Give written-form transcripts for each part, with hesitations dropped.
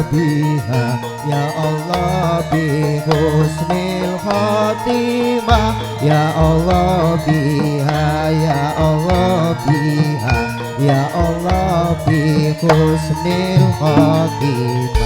biha ya Allah bi husnil khatimah ya Allah biha ya Allah biha ya Allah bi husnil khatimah.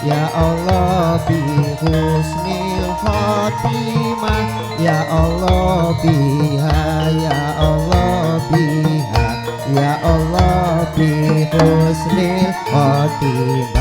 Ya Allah bi husnil khatimah ya Allah biha ya Allah biha ya Allah bi husnil khatimah.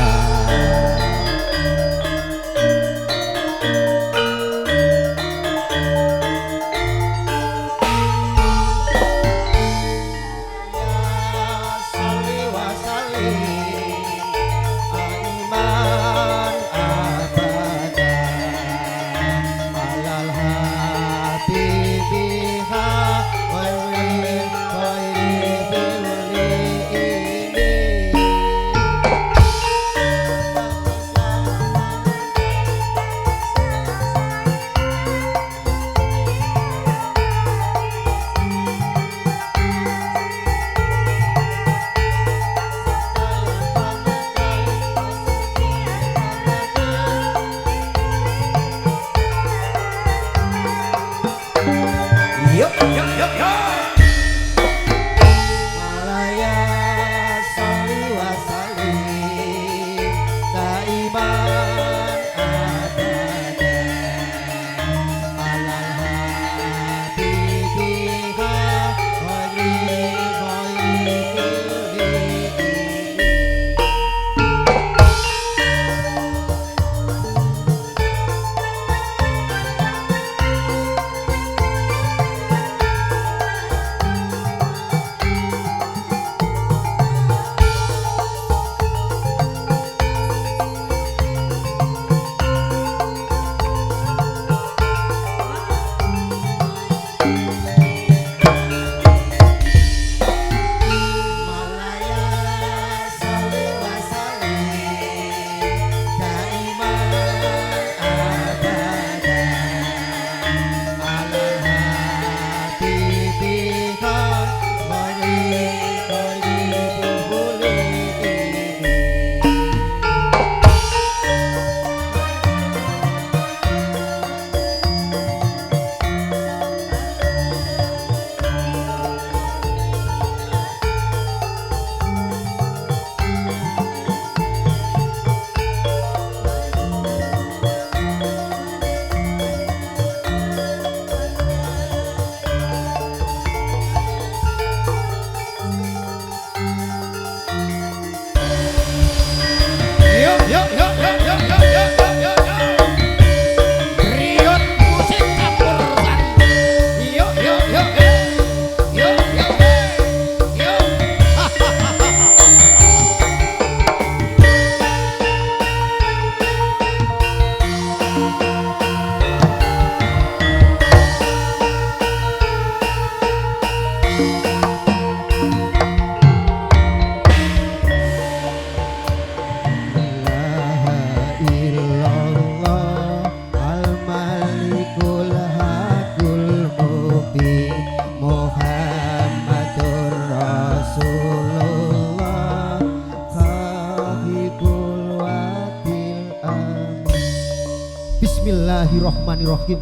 Bismillahirrahmanirrahim.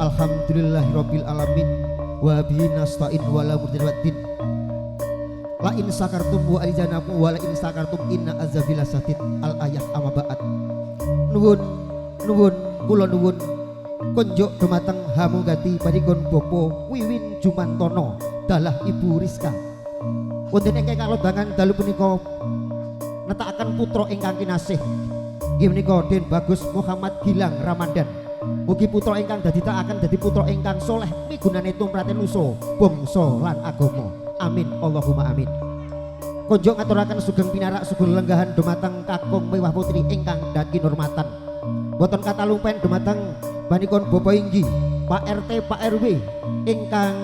Alhamdulillahirabbil alamin wa bihi nasta'in wala murjawatin. La in sakartum wa alijanakum wa la in sakartum inna azabi lasadid. Al ayat amma ba'd. Nuwun kula nuwun konjuk dumateng Hamugati panikun Bapa Wiwin Jumantono dalah Ibu Rizka. Wonten ingkang kalodhangan dalu punika netakaken putra ingkang kinasih. Inggih menika Den Bagus Muhammad Gilang Ramadan. Mugi putra ingkang dadi takaken dadi putra ingkang soleh migunani tumraten nusa bangsa lan agama. Amin Allahumma amin. Konjuk ngaturaken sugeng pinarak sugeng lenggahan dumateng kakung mewah putri ingkang dadi nurmatan. Boten kata lumpen dumateng banikon Bapak Inggih Pak RT Pak RW ingkang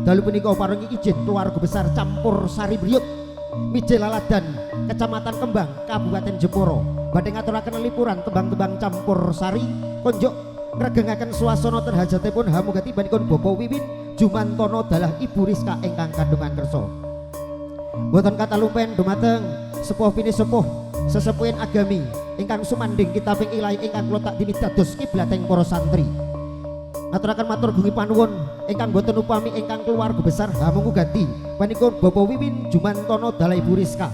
dalu punika paringi izin keluarga besar campur Sari Briut Mijil Laladan Kecamatan Kembang Kabupaten Jepara badhe ngaturaken lipuran tembang-tembang campur sari konjuk ngregengaken swasana ten hajatipun Hamugati banikon Bapak Wiwin Jumantono dalah Ibu Rizka ingkang kandungan kersa. Boten kata lumpen dumateng sepuh pini sepuh sesepuhin agami ingkang sumanding kitabing ilahi ingkang kula tak dini dados kiblateng para santri. Ngaturaken matur gungi panuwun ingkang boten upami ingkang keluarga besar Hamugati panikun Bapak Wiwin Jumantono dalah Ibu Rizka.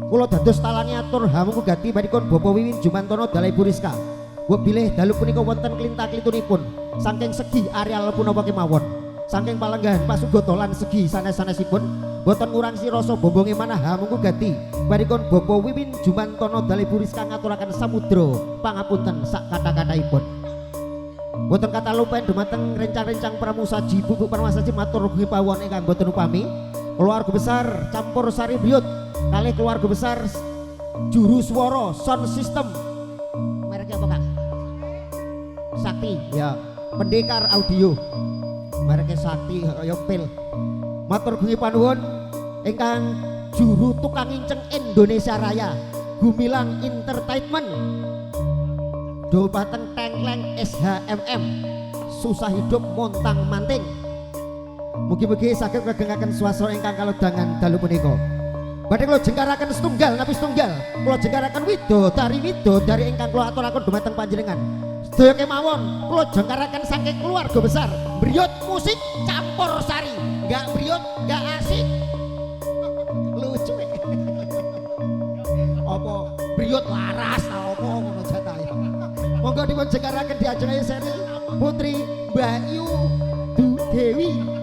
Kula dados talangi atur Hamugati panikun Bapak Wiwin Jumantono dalah Ibu Rizka. Wek bilih dalu punika wonten klintak-klitunipun saking segi areal punapa kemawon. Saking palenggahan pasugoto lan segi sanes-sanesipun boten ngurangi rasa bombonge manah Hamugati panikun Bapak Wiwin Jumantono dalah Ibu Rizka ngaturaken samudra pangapunten sak kata-kataipun. Boten kata lupain dumateng rencang-rencang pramusaji buku pramusaji matur gungi pawon ingkang boten upami keluarga besar campur Sari Briut kalih keluarga besar Juru Swara Sound System mereknya apa Kang? Sakti ya Pendekar Audio mereknya Sakti kaya pil. Matur gungi panuwun ingkang juru tukang inceng Indonesia Raya Gumilang Entertainment Dopateng Tengkleng SHMM susah hidup montang manting. Mugi-mugi saged ngregengaken swasana ingkang kalodhangan dalu punika. Badhe kula jengkaraken setunggal napi setunggal. Kula jengkaraken widodari ingkang kula aturaken dumateng panjenengan. Sedaya kemawon kula jengkaraken saking keluarga besar Briut Musik Campur Sari. Enggak Briut, enggak asik. Lucu ya. Apa Briut laras ta apa ngono jatahe. Monggo dipun jengkaraken diajeng seri Putri Bayu Dewi.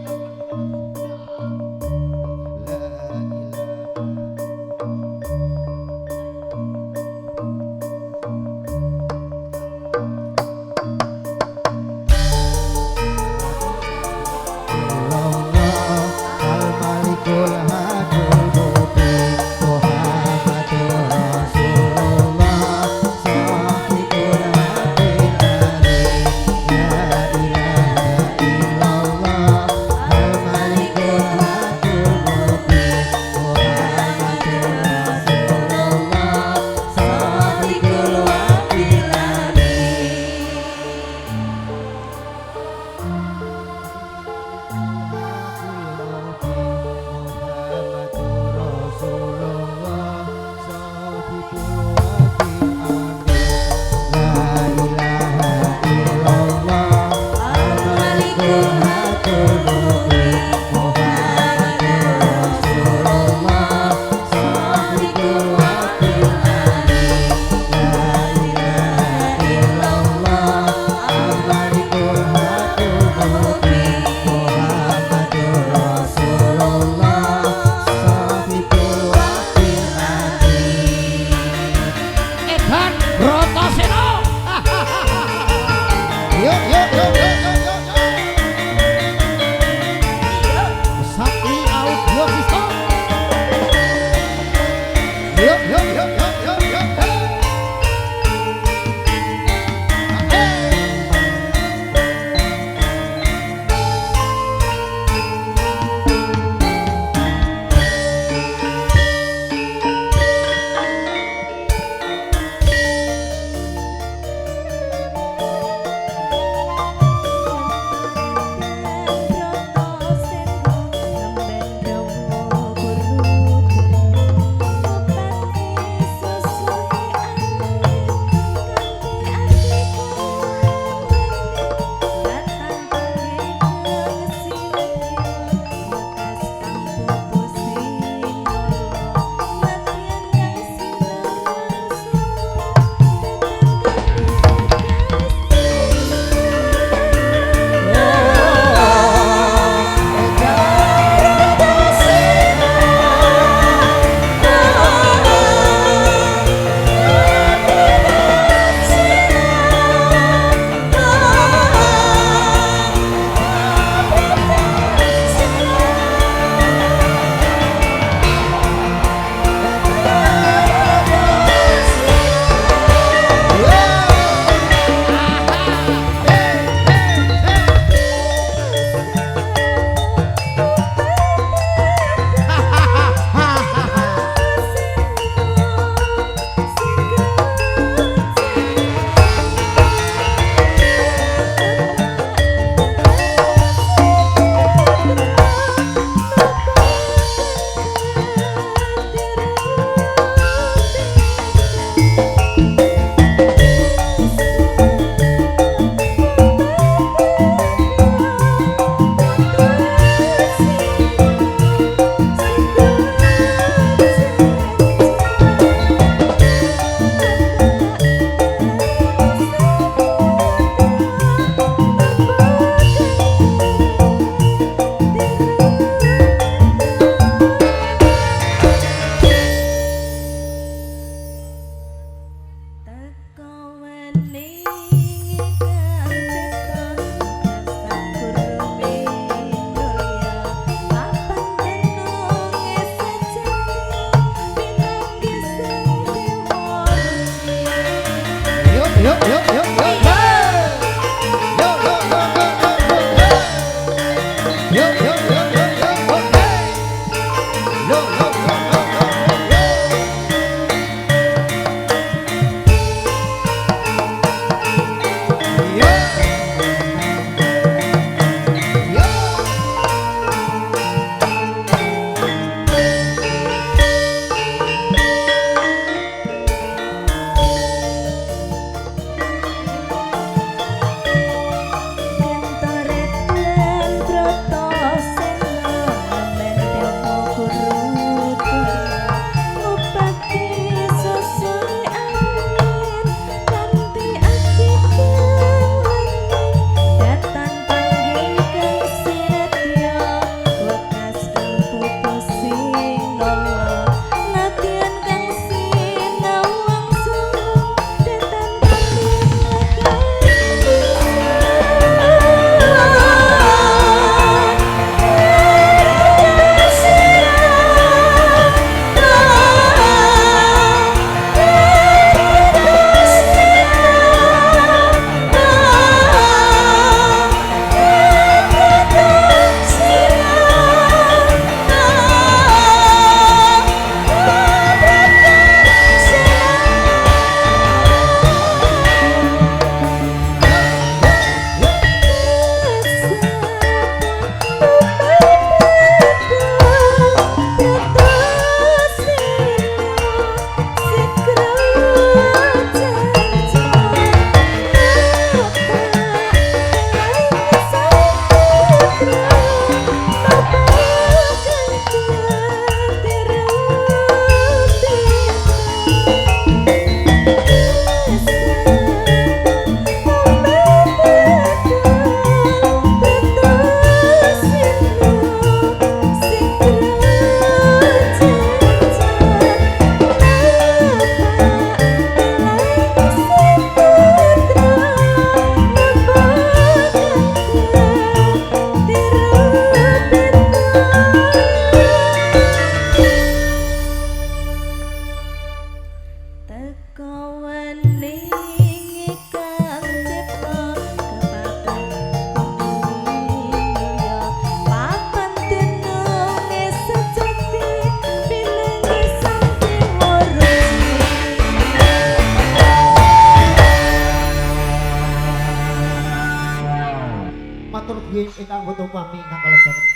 Nggih ingkang foto pami ingkang kalih banget.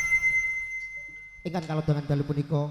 Ingkang kalih dengan dalu punika